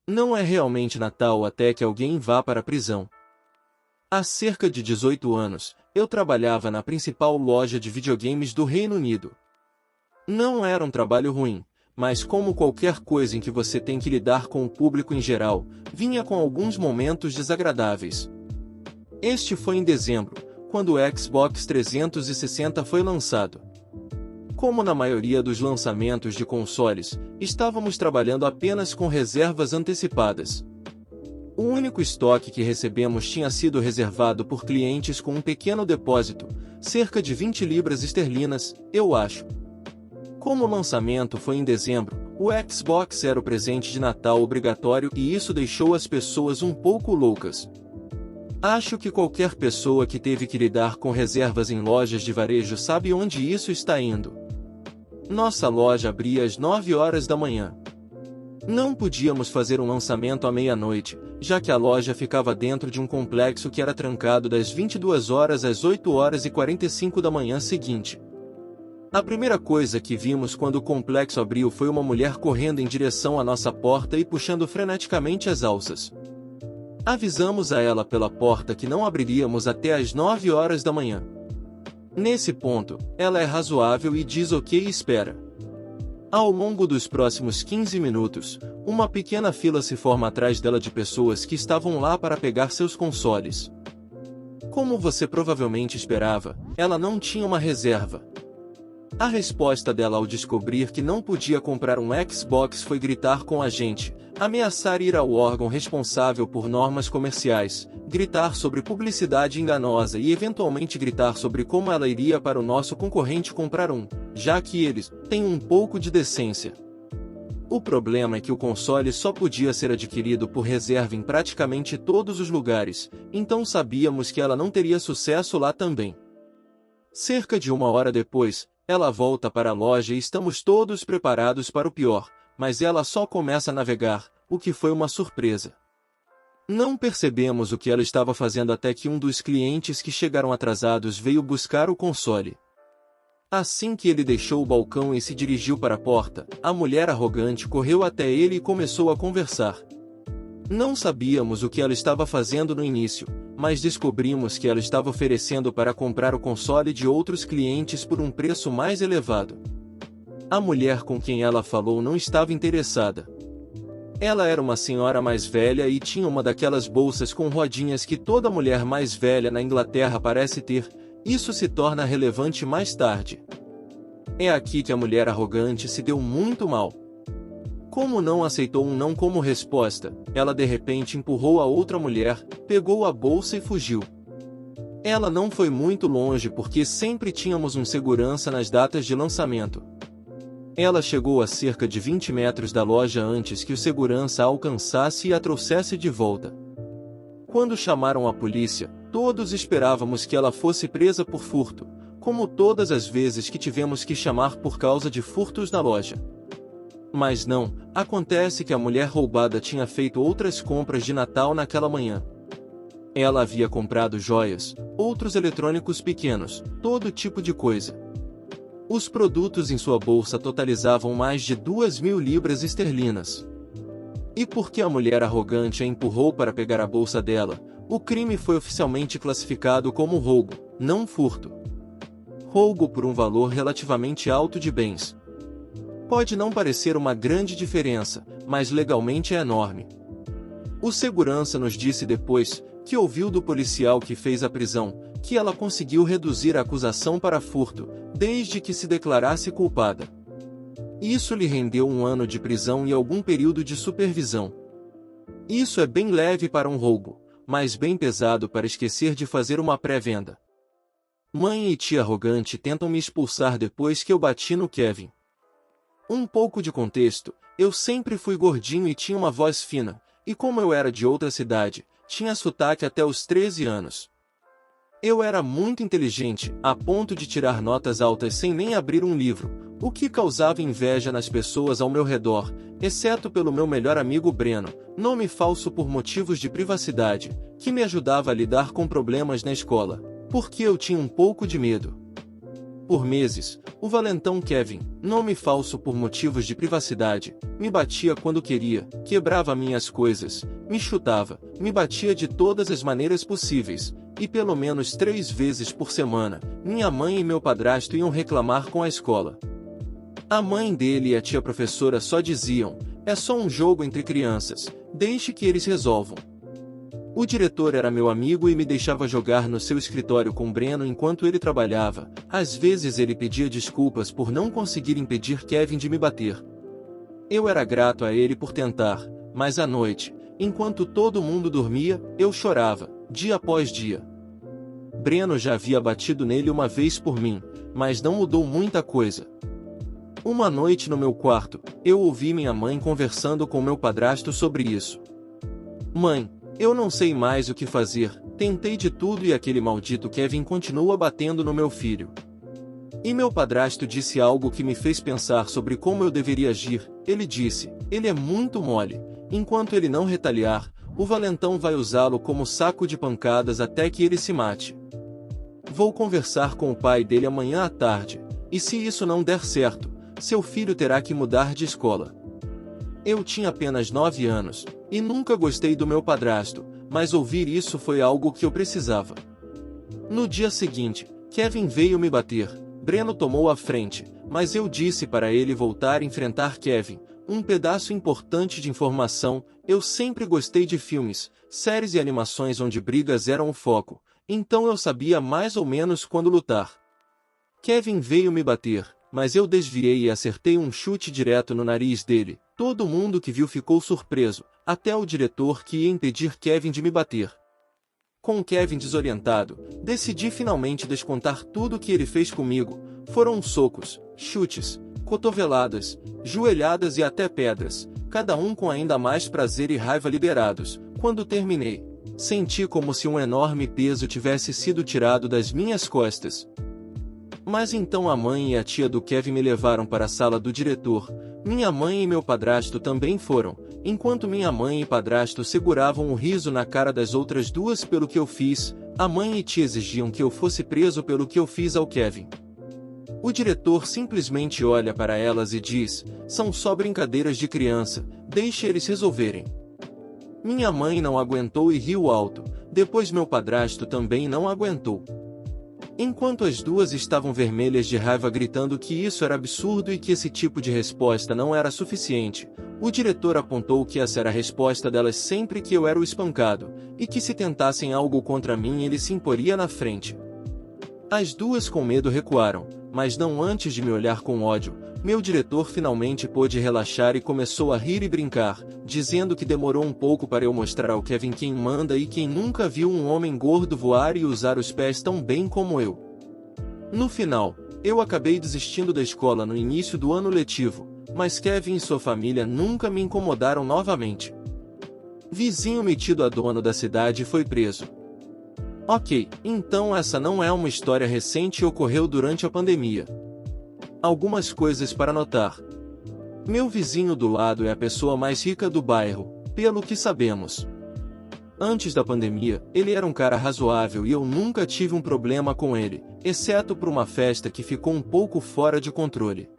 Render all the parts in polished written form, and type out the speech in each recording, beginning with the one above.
Não é realmente Natal até que alguém vá para a prisão. Há cerca de 18 anos, eu trabalhava na principal loja de videogames do Reino Unido. Não era um trabalho ruim, mas como qualquer coisa em que você tem que lidar com o público em geral, vinha com alguns momentos desagradáveis. Este foi em dezembro, quando o Xbox 360 foi lançado. Como na maioria dos lançamentos de consoles, estávamos trabalhando apenas com reservas antecipadas. O único estoque que recebemos tinha sido reservado por clientes com um pequeno depósito, cerca de 20 libras esterlinas, eu acho. Como o lançamento foi em dezembro, o Xbox era o presente de Natal obrigatório e isso deixou as pessoas um pouco loucas. Acho que qualquer pessoa que teve que lidar com reservas em lojas de varejo sabe onde isso está indo. Nossa loja abria às 9 horas da manhã. Não podíamos fazer um lançamento à meia-noite, já que a loja ficava dentro de um complexo que era trancado das 22 horas às 8 horas e 45 da manhã seguinte. A primeira coisa que vimos quando o complexo abriu foi uma mulher correndo em direção à nossa porta e puxando freneticamente as alças. Avisamos a ela pela porta que não abriríamos até às 9 horas da manhã. Nesse ponto, ela é razoável e diz ok e espera. Ao longo dos próximos 15 minutos, uma pequena fila se forma atrás dela de pessoas que estavam lá para pegar seus consoles. Como você provavelmente esperava, ela não tinha uma reserva. A resposta dela ao descobrir que não podia comprar um Xbox foi gritar com a gente, ameaçar ir ao órgão responsável por normas comerciais, gritar sobre publicidade enganosa e eventualmente gritar sobre como ela iria para o nosso concorrente comprar um, já que eles têm um pouco de decência. O problema é que o console só podia ser adquirido por reserva em praticamente todos os lugares, então sabíamos que ela não teria sucesso lá também. Cerca de uma hora depois, ela volta para a loja e estamos todos preparados para o pior, mas ela só começa a navegar, o que foi uma surpresa. Não percebemos o que ela estava fazendo até que um dos clientes que chegaram atrasados veio buscar o console. Assim que ele deixou o balcão e se dirigiu para a porta, a mulher arrogante correu até ele e começou a conversar. Não sabíamos o que ela estava fazendo no início, mas descobrimos que ela estava oferecendo para comprar o console de outros clientes por um preço mais elevado. A mulher com quem ela falou não estava interessada. Ela era uma senhora mais velha e tinha uma daquelas bolsas com rodinhas que toda mulher mais velha na Inglaterra parece ter. Isso se torna relevante mais tarde. É aqui que a mulher arrogante se deu muito mal. Como não aceitou um não como resposta, ela de repente empurrou a outra mulher, pegou a bolsa e fugiu. Ela não foi muito longe porque sempre tínhamos um segurança nas datas de lançamento. Ela chegou a cerca de 20 metros da loja antes que o segurança a alcançasse e a trouxesse de volta. Quando chamaram a polícia, todos esperávamos que ela fosse presa por furto, como todas as vezes que tivemos que chamar por causa de furtos na loja. Mas não, acontece que a mulher roubada tinha feito outras compras de Natal naquela manhã. Ela havia comprado joias, outros eletrônicos pequenos, todo tipo de coisa. Os produtos em sua bolsa totalizavam mais de 2.000 libras esterlinas. E porque a mulher arrogante a empurrou para pegar a bolsa dela, o crime foi oficialmente classificado como roubo, não furto. Roubo por um valor relativamente alto de bens. Pode não parecer uma grande diferença, mas legalmente é enorme. O segurança nos disse depois, que ouviu do policial que fez a prisão, que ela conseguiu reduzir a acusação para furto, desde que se declarasse culpada. Isso lhe rendeu 1 ano de prisão e algum período de supervisão. Isso é bem leve para um roubo, mas bem pesado para esquecer de fazer uma pré-venda. Mãe e tia arrogante tentam me expulsar depois que eu bati no Kevin. Um pouco de contexto, eu sempre fui gordinho e tinha uma voz fina, e como eu era de outra cidade, tinha sotaque até os 13 anos. Eu era muito inteligente, a ponto de tirar notas altas sem nem abrir um livro, o que causava inveja nas pessoas ao meu redor, exceto pelo meu melhor amigo Breno, nome falso por motivos de privacidade, que me ajudava a lidar com problemas na escola, porque eu tinha um pouco de medo. Por meses, o valentão Kevin, nome falso por motivos de privacidade, me batia quando queria, quebrava minhas coisas, me chutava, me batia de todas as maneiras possíveis, e pelo menos 3 vezes por semana, minha mãe e meu padrasto iam reclamar com a escola. A mãe dele e a tia professora só diziam, é só um jogo entre crianças, deixe que eles resolvam. O diretor era meu amigo e me deixava jogar no seu escritório com Breno enquanto ele trabalhava. Às vezes ele pedia desculpas por não conseguir impedir Kevin de me bater. Eu era grato a ele por tentar, mas à noite, enquanto todo mundo dormia, eu chorava, dia após dia. Breno já havia batido nele uma vez por mim, mas não mudou muita coisa. Uma noite no meu quarto, eu ouvi minha mãe conversando com meu padrasto sobre isso. Mãe, eu não sei mais o que fazer, tentei de tudo e aquele maldito Kevin continua batendo no meu filho. E meu padrasto disse algo que me fez pensar sobre como eu deveria agir. Ele disse, ele é muito mole, enquanto ele não retaliar, o valentão vai usá-lo como saco de pancadas até que ele se mate. Vou conversar com o pai dele amanhã à tarde, e se isso não der certo, seu filho terá que mudar de escola. Eu tinha apenas 9 anos, e nunca gostei do meu padrasto, mas ouvir isso foi algo que eu precisava. No dia seguinte, Kevin veio me bater, Breno tomou a frente, mas eu disse para ele voltar a enfrentar Kevin. Um pedaço importante de informação, eu sempre gostei de filmes, séries e animações onde brigas eram o foco, então eu sabia mais ou menos quando lutar. Kevin veio me bater, mas eu desviei e acertei um chute direto no nariz dele. Todo mundo que viu ficou surpreso, até o diretor que ia impedir Kevin de me bater. Com Kevin desorientado, decidi finalmente descontar tudo o que ele fez comigo. Foram socos, chutes, cotoveladas, joelhadas e até pedras, cada um com ainda mais prazer e raiva liberados. Quando terminei, senti como se um enorme peso tivesse sido tirado das minhas costas. Mas então a mãe e a tia do Kevin me levaram para a sala do diretor. Minha mãe e meu padrasto também foram, enquanto minha mãe e padrasto seguravam o riso na cara das outras duas pelo que eu fiz. A mãe e tia exigiam que eu fosse preso pelo que eu fiz ao Kevin. O diretor simplesmente olha para elas e diz, são só brincadeiras de criança, deixe eles resolverem. Minha mãe não aguentou e riu alto, depois meu padrasto também não aguentou. Enquanto as duas estavam vermelhas de raiva gritando que isso era absurdo e que esse tipo de resposta não era suficiente, o diretor apontou que essa era a resposta delas sempre que eu era o espancado, e que se tentassem algo contra mim ele se imporia na frente. As duas com medo recuaram, mas não antes de me olhar com ódio. Meu diretor finalmente pôde relaxar e começou a rir e brincar, dizendo que demorou um pouco para eu mostrar ao Kevin quem manda e quem nunca viu um homem gordo voar e usar os pés tão bem como eu. No final, eu acabei desistindo da escola no início do ano letivo, mas Kevin e sua família nunca me incomodaram novamente. Vizinho metido a dono da cidade foi preso. Ok, então essa não é uma história recente e ocorreu durante a pandemia. Algumas coisas para notar. Meu vizinho do lado é a pessoa mais rica do bairro, pelo que sabemos. Antes da pandemia, ele era um cara razoável e eu nunca tive um problema com ele, exceto por uma festa que ficou um pouco fora de controle.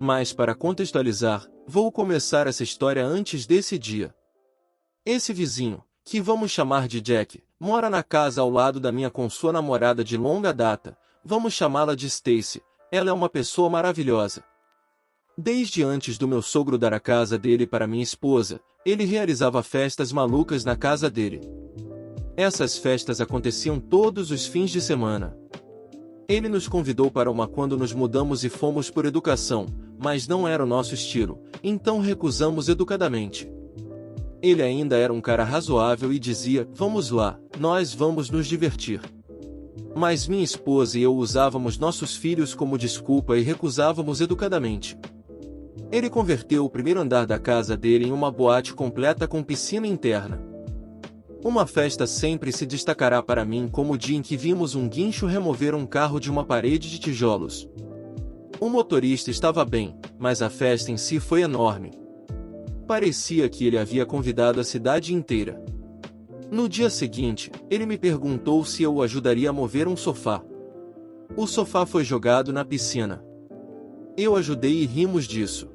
Mas para contextualizar, vou começar essa história antes desse dia. Esse vizinho, que vamos chamar de Jack, mora na casa ao lado da minha com sua namorada de longa data, vamos chamá-la de Stacy. Ela é uma pessoa maravilhosa. Desde antes do meu sogro dar a casa dele para minha esposa, ele realizava festas malucas na casa dele. Essas festas aconteciam todos os fins de semana. Ele nos convidou para uma quando nos mudamos e fomos por educação, mas não era o nosso estilo, então recusamos educadamente. Ele ainda era um cara razoável e dizia, vamos lá, nós vamos nos divertir. Mas minha esposa e eu usávamos nossos filhos como desculpa e recusávamos educadamente. Ele converteu o primeiro andar da casa dele em uma boate completa com piscina interna. Uma festa sempre se destacará para mim como o dia em que vimos um guincho remover um carro de uma parede de tijolos. O motorista estava bem, mas a festa em si foi enorme. Parecia que ele havia convidado a cidade inteira. No dia seguinte, ele me perguntou se eu o ajudaria a mover um sofá. O sofá foi jogado na piscina. Eu ajudei e rimos disso.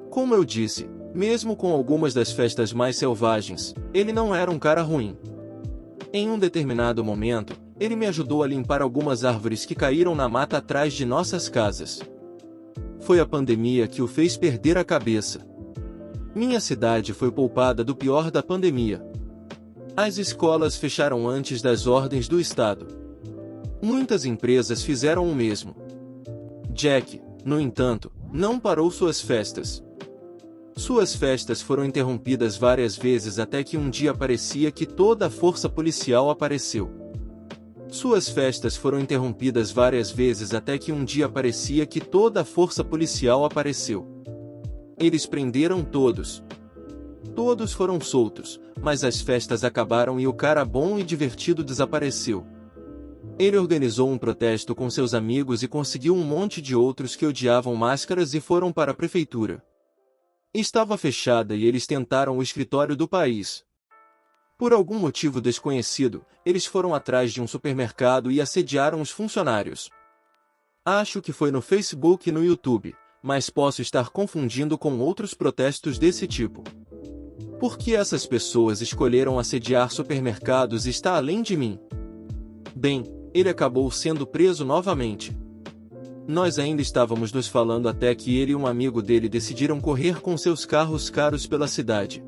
Como eu disse, mesmo com algumas das festas mais selvagens, ele não era um cara ruim. Em um determinado momento, ele me ajudou a limpar algumas árvores que caíram na mata atrás de nossas casas. Foi a pandemia que o fez perder a cabeça. Minha cidade foi poupada do pior da pandemia. As escolas fecharam antes das ordens do Estado. Muitas empresas fizeram o mesmo. Jack, no entanto, não parou suas festas. Suas festas foram interrompidas várias vezes até que um dia parecia que toda a força policial apareceu. Suas festas foram interrompidas várias vezes até que um dia parecia que toda a força policial apareceu. Eles prenderam todos. Todos foram soltos, mas as festas acabaram e o cara bom e divertido desapareceu. Ele organizou um protesto com seus amigos e conseguiu um monte de outros que odiavam máscaras e foram para a prefeitura. Estava fechada e eles tentaram o escritório do país. Por algum motivo desconhecido, eles foram atrás de um supermercado e assediaram os funcionários. Acho que foi no Facebook e no YouTube, mas posso estar confundindo com outros protestos desse tipo. Por que essas pessoas escolheram assediar supermercados está além de mim. Bem, ele acabou sendo preso novamente. Nós ainda estávamos nos falando até que ele e um amigo dele decidiram correr com seus carros caros pela cidade.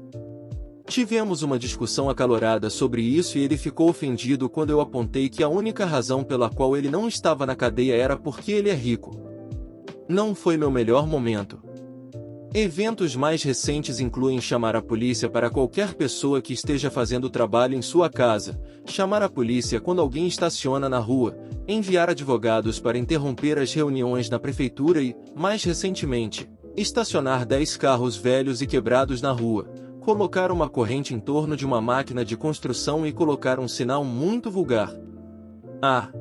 Tivemos uma discussão acalorada sobre isso e ele ficou ofendido quando eu apontei que a única razão pela qual ele não estava na cadeia era porque ele é rico. Não foi meu melhor momento. Eventos mais recentes incluem chamar a polícia para qualquer pessoa que esteja fazendo trabalho em sua casa, chamar a polícia quando alguém estaciona na rua, enviar advogados para interromper as reuniões na prefeitura e, mais recentemente, estacionar 10 carros velhos e quebrados na rua, colocar uma corrente em torno de uma máquina de construção e colocar um sinal muito vulgar.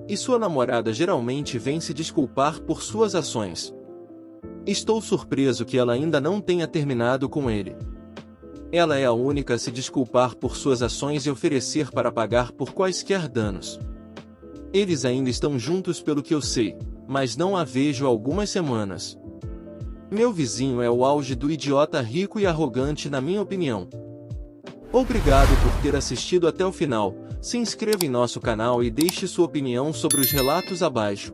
E sua namorada geralmente vem se desculpar por suas ações. Estou surpreso que ela ainda não tenha terminado com ele. Ela é a única a se desculpar por suas ações e oferecer para pagar por quaisquer danos. Eles ainda estão juntos pelo que eu sei, mas não a vejo há algumas semanas. Meu vizinho é o auge do idiota rico e arrogante na minha opinião. Obrigado por ter assistido até o final, se inscreva em nosso canal e deixe sua opinião sobre os relatos abaixo.